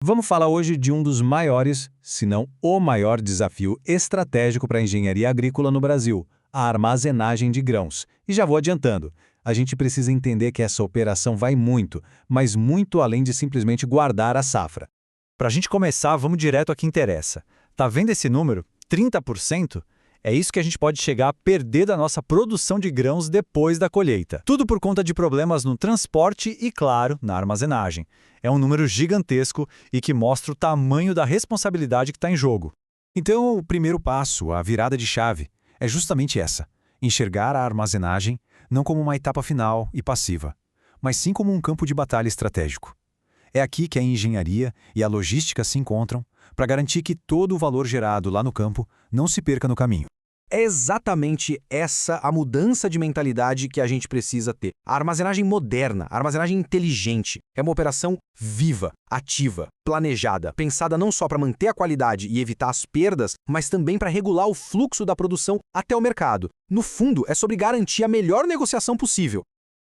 Vamos falar hoje de um dos maiores, se não o maior desafio estratégico para a engenharia agrícola no Brasil, a armazenagem de grãos. E já vou adiantando, a gente precisa entender que essa operação vai muito, mas muito além de simplesmente guardar a safra. Para a gente começar, vamos direto ao que interessa. Tá vendo esse número? 30%? É isso que a gente pode chegar a perder da nossa produção de grãos depois da colheita. Tudo por conta de problemas no transporte e, claro, na armazenagem. É um número gigantesco e que mostra o tamanho da responsabilidade que está em jogo. Então, o primeiro passo, a virada de chave, é justamente essa: enxergar a armazenagem não como uma etapa final e passiva, mas sim como um campo de batalha estratégico. É aqui que a engenharia e a logística se encontram para garantir que todo o valor gerado lá no campo não se perca no caminho. É exatamente essa a mudança de mentalidade que a gente precisa ter. A armazenagem moderna, a armazenagem inteligente, é uma operação viva, ativa, planejada, pensada não só para manter a qualidade e evitar as perdas, mas também para regular o fluxo da produção até o mercado. No fundo, é sobre garantir a melhor negociação possível.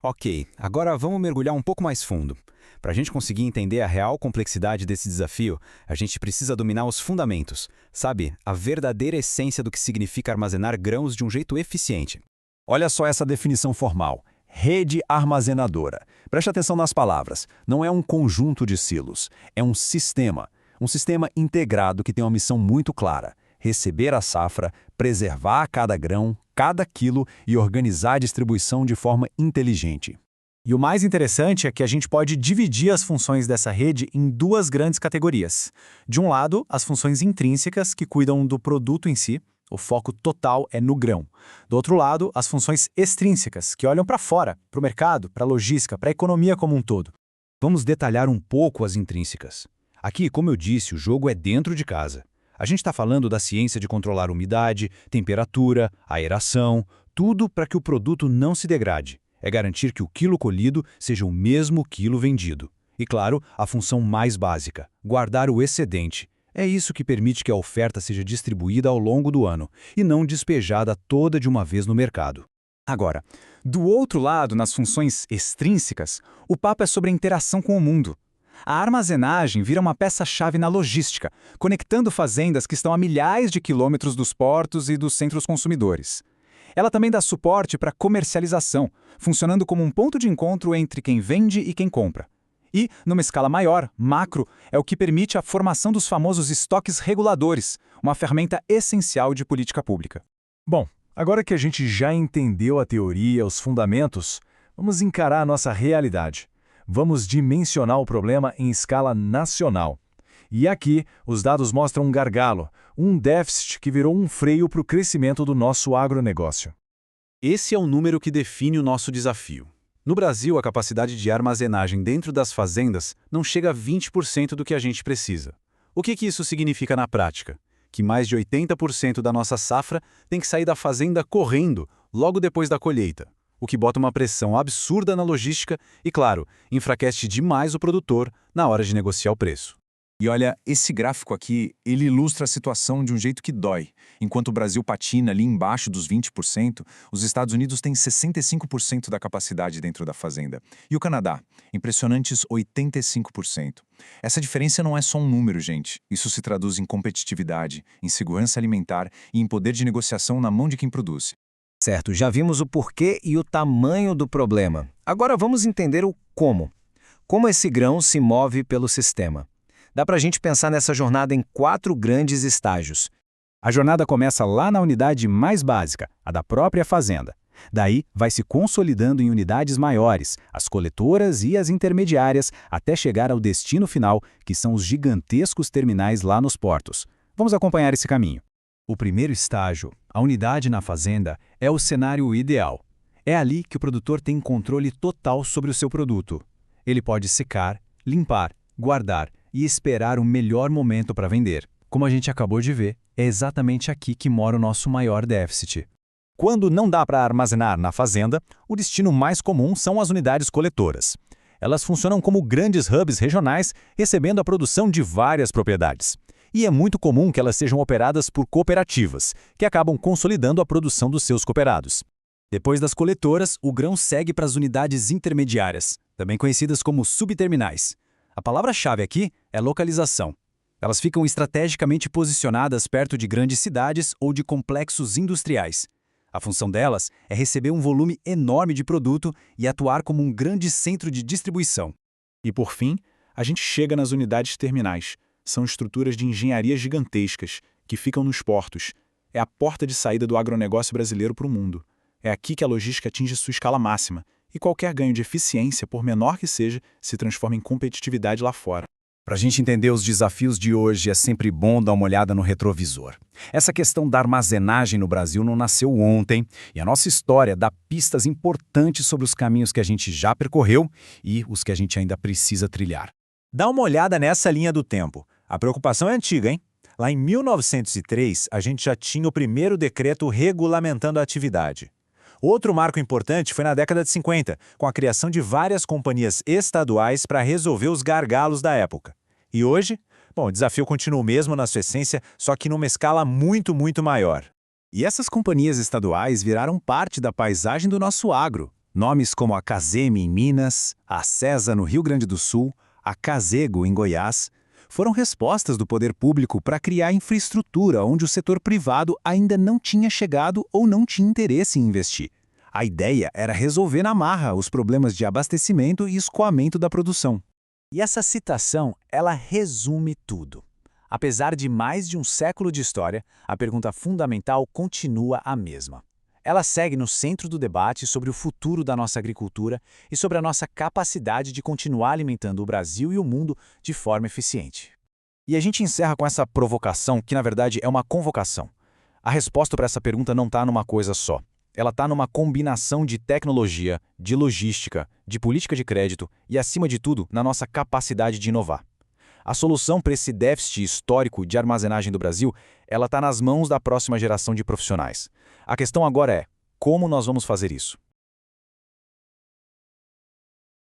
Ok, agora vamos mergulhar um pouco mais fundo. Para a gente conseguir entender a real complexidade desse desafio, a gente precisa dominar os fundamentos, sabe? A verdadeira essência do que significa armazenar grãos de um jeito eficiente. Olha só essa definição formal: rede armazenadora. Preste atenção nas palavras. Não é um conjunto de silos, é um sistema. Um sistema integrado que tem uma missão muito clara: receber a safra, preservar cada grão, cada quilo e organizar a distribuição de forma inteligente. E o mais interessante é que a gente pode dividir as funções dessa rede em duas grandes categorias. De um lado, as funções intrínsecas, que cuidam do produto em si, o foco total é no grão. Do outro lado, as funções extrínsecas, que olham para fora, para o mercado, para a logística, para a economia como um todo. Vamos detalhar um pouco as intrínsecas. Aqui, como eu disse, o jogo é dentro de casa. A gente está falando da ciência de controlar umidade, temperatura, aeração, tudo para que o produto não se degrade. É garantir que o quilo colhido seja o mesmo quilo vendido. E, claro, a função mais básica, guardar o excedente. É isso que permite que a oferta seja distribuída ao longo do ano e não despejada toda de uma vez no mercado. Agora, do outro lado, nas funções extrínsecas, o papo é sobre a interação com o mundo. A armazenagem vira uma peça-chave na logística, conectando fazendas que estão a milhares de quilômetros dos portos e dos centros consumidores. Ela também dá suporte para comercialização, funcionando como um ponto de encontro entre quem vende e quem compra. E, numa escala maior, macro, é o que permite a formação dos famosos estoques reguladores, uma ferramenta essencial de política pública. Bom, agora que a gente já entendeu a teoria, os fundamentos, vamos encarar a nossa realidade. Vamos dimensionar o problema em escala nacional. E aqui, os dados mostram um gargalo, um déficit que virou um freio para o crescimento do nosso agronegócio. Esse é o número que define o nosso desafio. No Brasil, a capacidade de armazenagem dentro das fazendas não chega a 20% do que a gente precisa. O que isso significa na prática? Que mais de 80% da nossa safra tem que sair da fazenda correndo, logo depois da colheita, o que bota uma pressão absurda na logística e, claro, enfraquece demais o produtor na hora de negociar o preço. E olha, esse gráfico aqui, ele ilustra a situação de um jeito que dói. Enquanto o Brasil patina ali embaixo dos 20%, os Estados Unidos têm 65% da capacidade dentro da fazenda. E o Canadá? Impressionantes 85%. Essa diferença não é só um número, gente. Isso se traduz em competitividade, em segurança alimentar e em poder de negociação na mão de quem produz. Certo, já vimos o porquê e o tamanho do problema. Agora vamos entender o como. Como esse grão se move pelo sistema. Dá para a gente pensar nessa jornada em 4 grandes estágios. A jornada começa lá na unidade mais básica, a da própria fazenda. Daí, vai se consolidando em unidades maiores, as coletoras e as intermediárias, até chegar ao destino final, que são os gigantescos terminais lá nos portos. Vamos acompanhar esse caminho. O primeiro estágio, a unidade na fazenda, é o cenário ideal. É ali que o produtor tem controle total sobre o seu produto. Ele pode secar, limpar, guardar e esperar o melhor momento para vender. Como a gente acabou de ver, é exatamente aqui que mora o nosso maior déficit. Quando não dá para armazenar na fazenda, o destino mais comum são as unidades coletoras. Elas funcionam como grandes hubs regionais, recebendo a produção de várias propriedades. E é muito comum que elas sejam operadas por cooperativas, que acabam consolidando a produção dos seus cooperados. Depois das coletoras, o grão segue para as unidades intermediárias, também conhecidas como subterminais. A palavra-chave aqui é localização. Elas ficam estrategicamente posicionadas perto de grandes cidades ou de complexos industriais. A função delas é receber um volume enorme de produto e atuar como um grande centro de distribuição. E por fim, a gente chega nas unidades terminais. São estruturas de engenharia gigantescas, que ficam nos portos. É a porta de saída do agronegócio brasileiro para o mundo. É aqui que a logística atinge sua escala máxima, e qualquer ganho de eficiência, por menor que seja, se transforma em competitividade lá fora. Para a gente entender os desafios de hoje, é sempre bom dar uma olhada no retrovisor. Essa questão da armazenagem no Brasil não nasceu ontem, e a nossa história dá pistas importantes sobre os caminhos que a gente já percorreu e os que a gente ainda precisa trilhar. Dá uma olhada nessa linha do tempo. A preocupação é antiga, hein? Lá em 1903, a gente já tinha o primeiro decreto regulamentando a atividade. Outro marco importante foi na década de 50, com a criação de várias companhias estaduais para resolver os gargalos da época. E hoje, o desafio continua o mesmo na sua essência, só que numa escala muito, muito maior. E essas companhias estaduais viraram parte da paisagem do nosso agro. Nomes como a Caseme em Minas, a Cesa no Rio Grande do Sul, a Casego em Goiás, foram respostas do poder público para criar infraestrutura onde o setor privado ainda não tinha chegado ou não tinha interesse em investir. A ideia era resolver na marra os problemas de abastecimento e escoamento da produção. E essa citação, ela resume tudo. Apesar de mais de um século de história, a pergunta fundamental continua a mesma. Ela segue no centro do debate sobre o futuro da nossa agricultura e sobre a nossa capacidade de continuar alimentando o Brasil e o mundo de forma eficiente. E a gente encerra com essa provocação, que na verdade é uma convocação. A resposta para essa pergunta não está numa coisa só. Ela está numa combinação de tecnologia, de logística, de política de crédito e, acima de tudo, na nossa capacidade de inovar. A solução para esse déficit histórico de armazenagem do Brasil, ela está nas mãos da próxima geração de profissionais. A questão agora é, como nós vamos fazer isso?